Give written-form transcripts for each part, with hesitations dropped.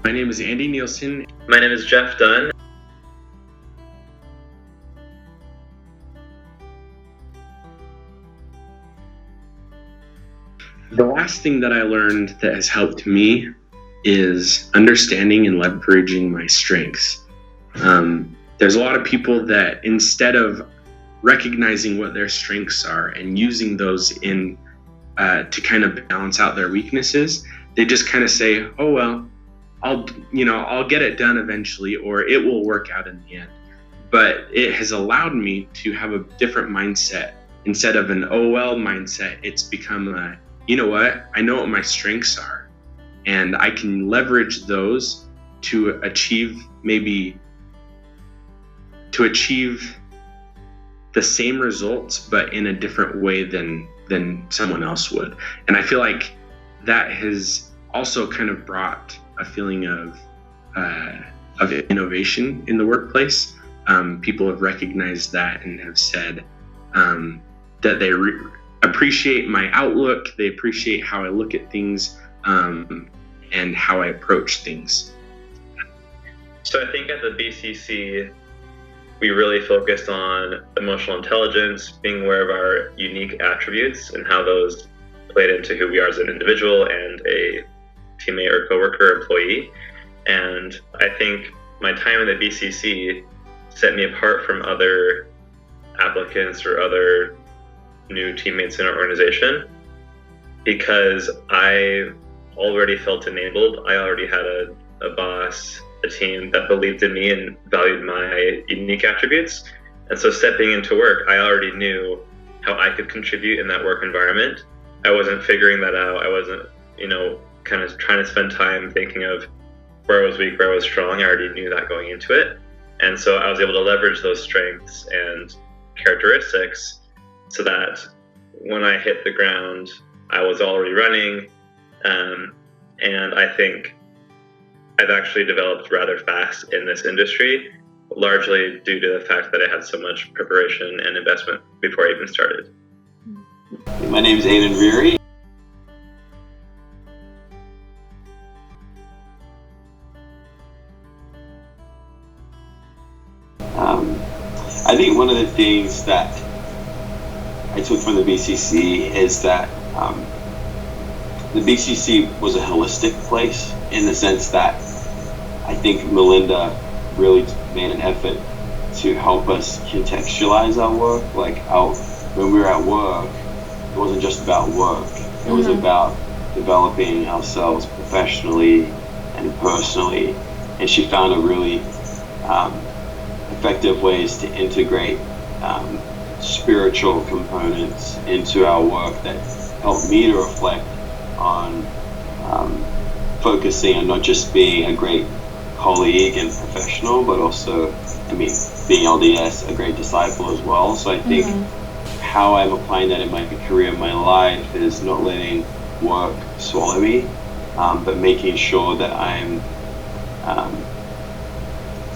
My name is Andy Nielsen. My name is Jeff Dunn. The last thing that I learned that has helped me is understanding and leveraging my strengths. There's a lot of people that instead of recognizing what their strengths are and using those in to kind of balance out their weaknesses, they just kind of say, oh, well, I'll get it done eventually, or it will work out in the end. But it has allowed me to have a different mindset. Instead of an oh well mindset, it's become a, you know what, I know what my strengths are, and I can leverage those to achieve the same results, but in a different way than someone else would. And I feel like that has also kind of brought a feeling of innovation in the workplace. People have recognized that and have said that they appreciate my outlook, they appreciate how I look at things, and how I approach things. So I think at the BCC, we really focused on emotional intelligence, being aware of our unique attributes and how those played into who we are as an individual and a teammate or coworker or employee. And I think my time in the BCC set me apart from other applicants or other new teammates in our organization because I already felt enabled. I already had a boss, a team that believed in me and valued my unique attributes. And so stepping into work, I already knew how I could contribute in that work environment. I wasn't figuring that out. I wasn't, kind of trying to spend time thinking of where I was weak, where I was strong. I already knew that going into it. And so I was able to leverage those strengths and characteristics so that when I hit the ground, I was already running. And I think I've actually developed rather fast in this industry, largely due to the fact that I had so much preparation and investment before I even started. My name is Aiden Reary. I think one of the things that I took from the BCC is that the BCC was a holistic place in the sense that I think Melinda really made an effort to help us contextualize our work. When we were at work, it wasn't just about work. It was about developing ourselves professionally and personally. And she found a really effective ways to integrate spiritual components into our work that helped me to reflect on focusing on not just being a great colleague and professional, but also, being LDS, a great disciple as well. So I think how I'm applying that in my career, my life, is not letting work swallow me, but making sure that I'm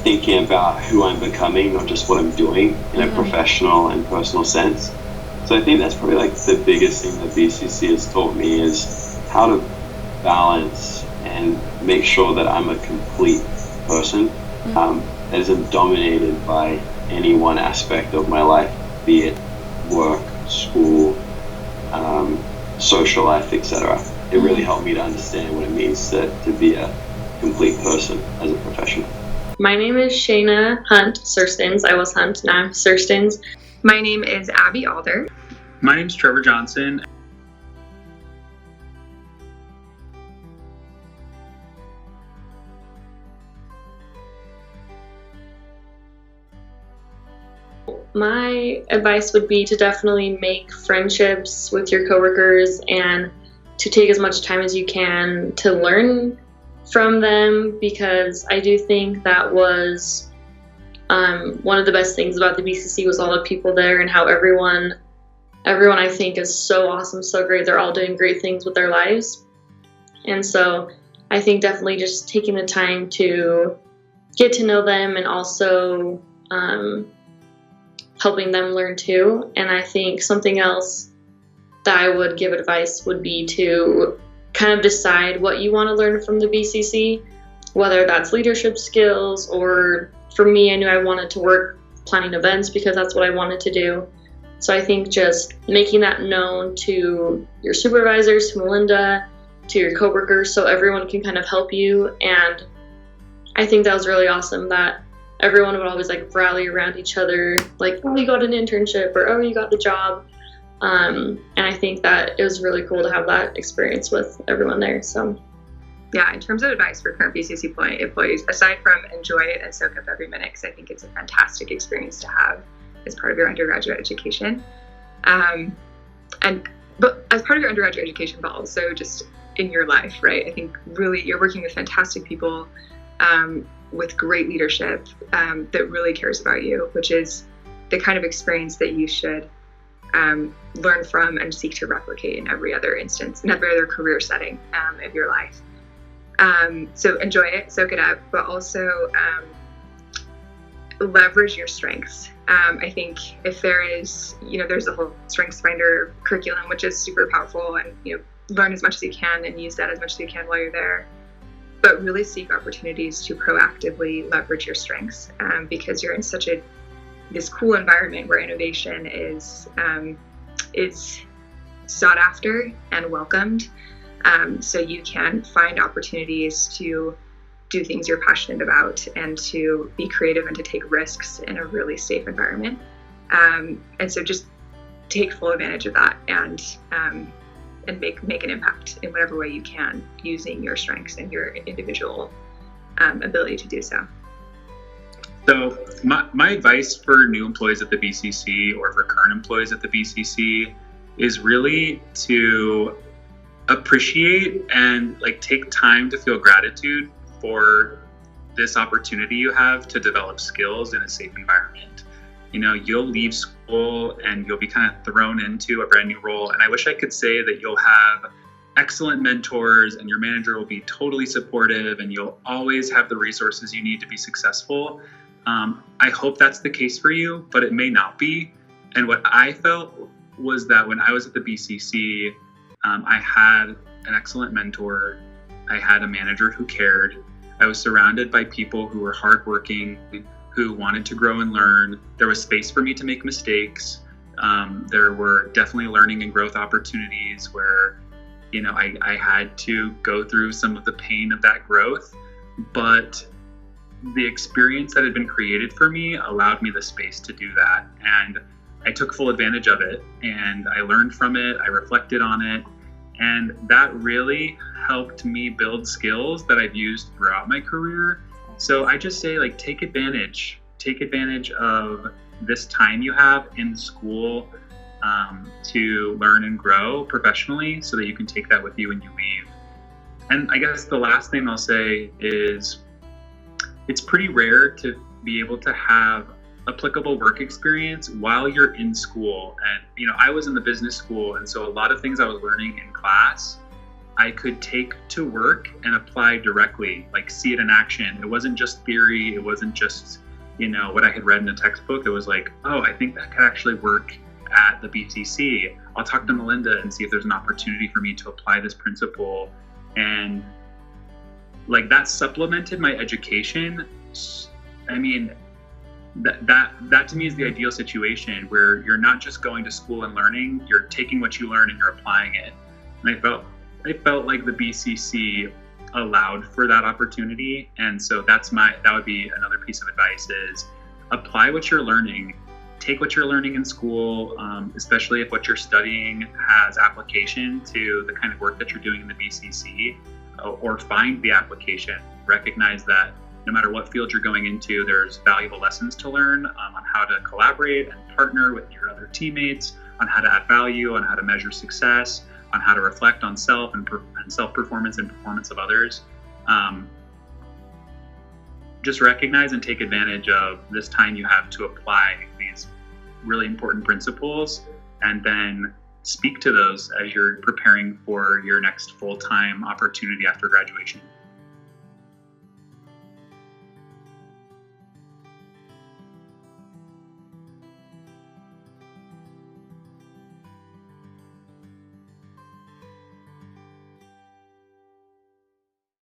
thinking about who I'm becoming, not just what I'm doing in a professional and personal sense. So I think that's probably the biggest thing that BCC has taught me is how to balance and make sure that I'm a complete person that isn't dominated by any one aspect of my life, be it work, school, social life, etc. It really helped me to understand what it means to be a complete person as a professional. My name is Shayna Hunt Surstins. I was Hunt, now I'm Surstins. My name is Abby Alder. My name's Trevor Johnson. My advice would be to definitely make friendships with your coworkers and to take as much time as you can to learn from them, because I do think that was one of the best things about the BCC was all the people there and how everyone I think is so awesome, so great. They're all doing great things with their lives. And so I think definitely just taking the time to get to know them and also helping them learn too. And I think something else that I would give advice would be to kind of decide what you want to learn from the BCC. whether that's leadership skills, or for me, I knew I wanted to work planning events because that's what I wanted to do. So I think just making that known to your supervisors, to Melinda, to your coworkers, so everyone can kind of help you. And I think that was really awesome that everyone would always like rally around each other, like, oh, you got an internship, or oh, you got the job. And I think that it was really cool to have that experience with everyone there. So yeah, in terms of advice for current BCC employees, aside from enjoy it and soak up every minute, because I think it's a fantastic experience to have as part of your undergraduate education. But as part of your undergraduate education, but also just in your life, right? I think really you're working with fantastic people, with great leadership, that really cares about you, which is the kind of experience that you should learn from and seek to replicate in every other instance, in every other career setting of your life. So enjoy it, soak it up, but also leverage your strengths. I think if there is, there's a whole Strengths Finder curriculum, which is super powerful, and, learn as much as you can and use that as much as you can while you're there. But really seek opportunities to proactively leverage your strengths, because you're in such this cool environment where innovation is sought after and welcomed. So you can find opportunities to do things you're passionate about and to be creative and to take risks in a really safe environment. And so just take full advantage of that and make an impact in whatever way you can, using your strengths and your individual ability to do so. So my advice for new employees at the BCC, or for current employees at the BCC, is really to appreciate and take time to feel gratitude for this opportunity you have to develop skills in a safe environment. You'll leave school and you'll be kind of thrown into a brand new role. And I wish I could say that you'll have excellent mentors and your manager will be totally supportive and you'll always have the resources you need to be successful. I hope that's the case for you, but it may not be. And what I felt was that when I was at the BCC, I had an excellent mentor. I had a manager who cared. I was surrounded by people who were hardworking, who wanted to grow and learn. There was space for me to make mistakes. There were definitely learning and growth opportunities where, I had to go through some of the pain of that growth, but the experience that had been created for me allowed me the space to do that. And I took full advantage of it, and I learned from it. I reflected on it. And that really helped me build skills that I've used throughout my career. So I just say, take advantage of this time you have in school to learn and grow professionally, so that you can take that with you when you leave. And I guess the last thing I'll say is it's pretty rare to be able to have applicable work experience while you're in school. And, I was in the business school, and so a lot of things I was learning in class, I could take to work and apply directly, see it in action. It wasn't just theory. It wasn't just, what I had read in a textbook. It was oh, I think that could actually work at the BCC. I'll talk to Melinda and see if there's an opportunity for me to apply this principle. And that supplemented my education. I mean, that to me is the ideal situation, where you're not just going to school and learning, you're taking what you learn and you're applying it. And I felt like the BCC allowed for that opportunity. And so that would be another piece of advice, is apply what you're learning. Take what you're learning in school, especially if what you're studying has application to the kind of work that you're doing in the BCC, or find the application. Recognize that no matter what field you're going into, there's valuable lessons to learn on how to collaborate and partner with your other teammates, on how to add value, on how to measure success, on how to reflect on self and self-performance and performance of others. Just recognize and take advantage of this time you have to apply these really important principles, and then speak to those as you're preparing for your next full-time opportunity after graduation.